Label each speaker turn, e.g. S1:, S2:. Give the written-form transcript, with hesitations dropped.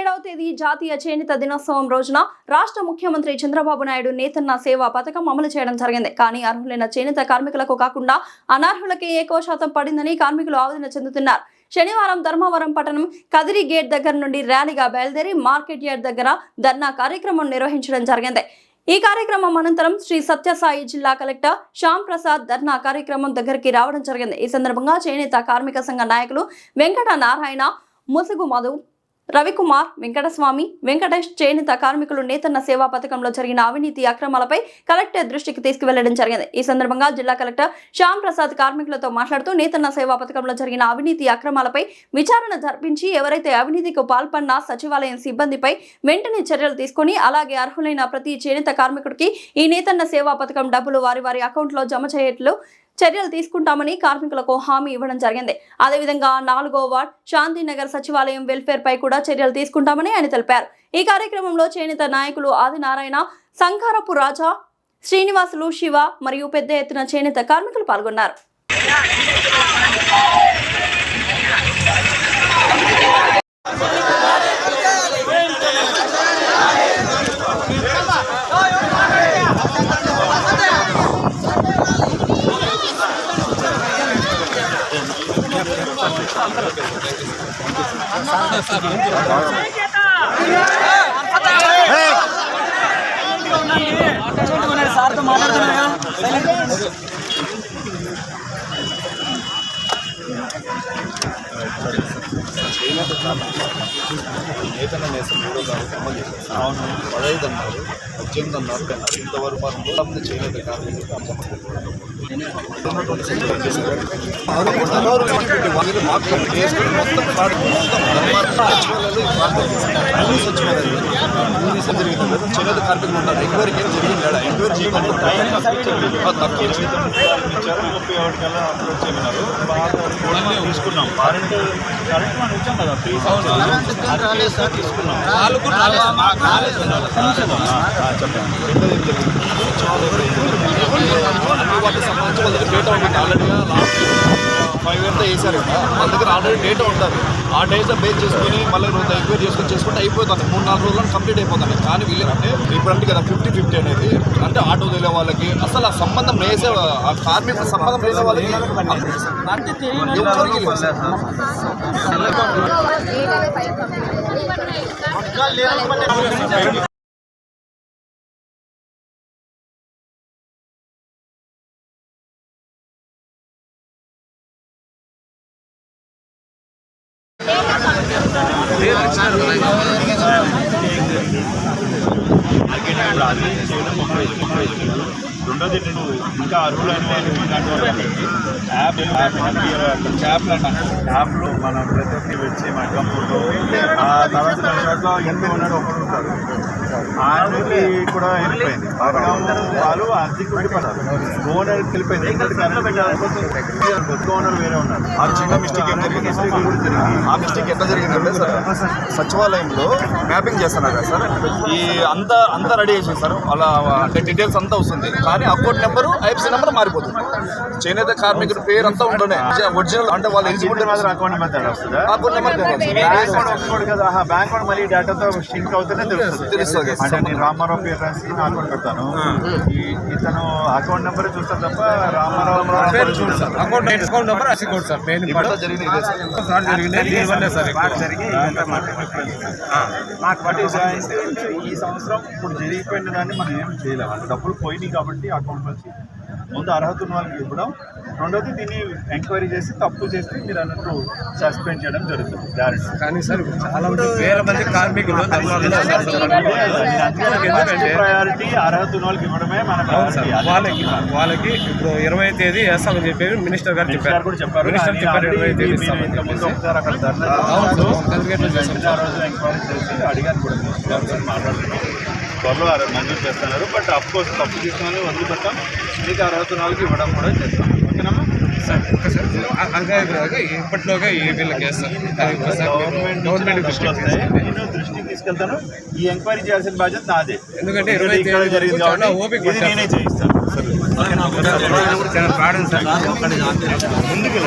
S1: 7వ తేదీ జాతీయ చేనేత దినోత్సవం రోజున రాష్ట్ర ముఖ్యమంత్రి చంద్రబాబు నాయుడు నేతన్న సేవా పథకం అమలు చేయడం జరిగింది. కానీ అర్హులైన చేనేత కార్మికులకు కాకుండా అనర్హులకే ఎక్కువ శాతం పడిందని కార్మికులు ఆవేదన చెందుతున్నారు. శనివారం ధర్మవరం పట్టణం కదిరి గేట్ దగ్గర నుండి ర్యాలీగా బయలుదేరి మార్కెట్ యార్డ్ దగ్గర ధర్నా కార్యక్రమం నిర్వహించడం జరిగింది. ఈ కార్యక్రమం అనంతరం శ్రీ సత్యసాయి జిల్లా కలెక్టర్ శ్యామ్ ప్రసాద్ ధర్నా కార్యక్రమం దగ్గరికి రావడం జరిగింది. ఈ సందర్భంగా చేనేత కార్మిక సంఘ నాయకులు వెంకట నారాయణ, ముసుగు మధు, రవికుమార్, వెంకటస్వామి, వెంకటేష్ చేనేత కార్మికులు నేతన్న సేవా పథకంలో జరిగిన అవినీతి అక్రమాలపై కలెక్టర్ దృష్టికి తీసుకువెళ్లడం జరిగింది. ఈ సందర్భంగా జిల్లా కలెక్టర్ శ్యామ్ ప్రసాద్ కార్మికులతో మాట్లాడుతూ నేతన్న సేవా పథకంలో జరిగిన అవినీతి అక్రమాలపై విచారణ జరిపించి ఎవరైతే అవినీతికి పాల్పడినా సచివాలయం సిబ్బందిపై వెంటనే చర్యలు తీసుకుని అలాగే అర్హులైన ప్రతి చేనేత కార్మికుడికి ఈ నేతన్న సేవా పథకం డబ్బులు వారి వారి అకౌంట్లో జమ చేయట్లు చర్యలు తీసుకుంటామని కార్మికులకు హామీ ఇవ్వడం జరిగింది. అదేవిధంగా 4వ వార్డ్ శాంతినగర్ సచివాలయం వెల్ఫేర్ పై కూడా చర్యలు తీసుకుంటామని ఆయన తెలిపారు. ఈ కార్యక్రమంలో చేనేత నాయకులు ఆదినారాయణ, సంఖారపు రాజా, శ్రీనివాసులు, శివ మరియు పెద్ద ఎత్తున చేనేత కార్మికులు పాల్గొన్నారు.
S2: నేతన్న నేసం 3వ తారీఖు అమలు చేశారు. 15 అన్నారు, 18 అన్నారు. ఇంతవరకు మనం చేనేత కార్మికులు చేనేత కార్మికులు ఉంటారు. ఎంక్వైరీ ఏం జరిగింది, ఎంక్వైరీ చేయమన్నారు. 31 కల్లా అప్లోడ్ చేయమన్నారు. తీసుకున్నాం కరెంట్ మనం ఇచ్చాం కదా, తీసుకున్నాం. వాటికి సంబంధించి వాళ్ళ దగ్గర డేటా ఉంటుంది. ఆల్రెడీగా లాస్ట్ 5 ఇయర్తో వేసారు కదా, వాళ్ళ దగ్గర ఆల్రెడీ డేటా ఉంటుంది. ఆ డేటా బేస్ చేసుకుని మళ్ళీ రోజు ఎంక్వైరీ చేసుకుంటే అయిపోతుంది. 3-4 రోజుల్లో కంప్లీట్ అయిపోతుంది. కానీ వీళ్ళంటే ఇప్పుడు అంటే కదా 50-50 అనేది, అంటే ఆటో తెలియ వాళ్ళకి అసలు ఆ సంబంధం వేసే ఆ కార్మికుల సంబంధం వేసే వాళ్ళకి రెండోది ఇంకా అర్హులైన యాప్లో మనం ప్రతి ఒక్కటి వచ్చి మన కంప్యూటర్లో తర్వాత షాట్లో ఎంత ఉన్నాడు ఒకరు ఉంటారు. ఆయనకి కూడా వెళ్ళిపోయింది. వాళ్ళు అద్దెకి ఉండిపోతారు. ఓనర్ వెళ్ళిపోయింది. కొత్త ఓనర్ వేరే ఉన్నారు. ఆ చిన్న మిస్టేక్ ఏం జరిగింది, ఆ మిస్టేక్ ఎట్లా జరిగిందంటే సార్, సచివాలయంలో మ్యాపింగ్ చేస్తున్నారు కదా సార్, ఈ అంతా రెడీ చేసేసారు. అలా అంటే డీటెయిల్స్ అంతా వస్తుంది. కానీ అకౌంట్ నెంబరు, ఐఎఫ్సీ నెంబర్ మారిపోతుంది. చేనేత కార్మికుడి పేరు అంతా ఉంటుంది. ఒరిజినల్ అంటే వాళ్ళు ఎలిజిబిలిటీ మాత్రం అకౌంట్ నెంబర్ వస్తుంది. అకౌంట్ నెంబర్ కదా, బ్యాంక్ కూడా మళ్ళీ డేటాతో సింక్ అవుతూనే తెలుస్తుంది. అంటే నేను రామారావు పేరు రాసి నా అకౌంట్ పెడతాను, ఇతను అకౌంట్ నెంబర్ చూస్తాను తప్ప రామారావు ఈ సంవత్సరం ఇప్పుడు జరిగిపోయిన దాన్ని మనం ఏం చేయలేము. అది డబ్బులు పోయినాయి కాబట్టి అకౌంట్ వచ్చి ముందు అర్హత ఉన్న వాళ్ళకి ఇవ్వడం, రెండోది దీన్ని ఎంక్వైరీ చేసి తప్పు చేస్తే మీరు అన్నట్టు సస్పెండ్ చేయడం జరుగుతుంది డైరెక్ట్. కానీ సార్ చాలా వేల మంది కార్మికులు ప్రయారిటీ అర్హత ఉన్న వాళ్ళకి ఇవ్వడమే మన వాళ్ళకి ఇప్పుడు 20వ తేదీ వేస్తామని చెప్పి మినిస్టర్ గారు చెప్పారు. కూడా చెప్పారు. మినిస్టర్ చెప్పారు 20వ తేదీ. ఇంతకుముందు ఒకసారి అక్కడ ఎంక్వైరీ చేసి అడిగాను కూడా, మాట్లాడుతున్నాం. త్వరలో మంజూరు చేస్తున్నారు. బట్ అఫ్కోర్స్ తప్పు తీసుకుని వదిలిపెట్టాం. మీకు అర్హత వాళ్ళకి ఇవ్వడం కూడా చేస్తాం. ఓకేనమ్మా సార్? ఇప్పట్లోగా వీళ్ళకి గవర్నమెంట్ దృష్టికి తీసుకెళ్తాను. ఈ ఎంక్వైరీ చేయాల్సిన బాధ్యత నాదే. ఎందుకంటే ఇక్కడ జరిగింది కాబట్టి ఇది నేనే చేయిస్తాను. ముందుకు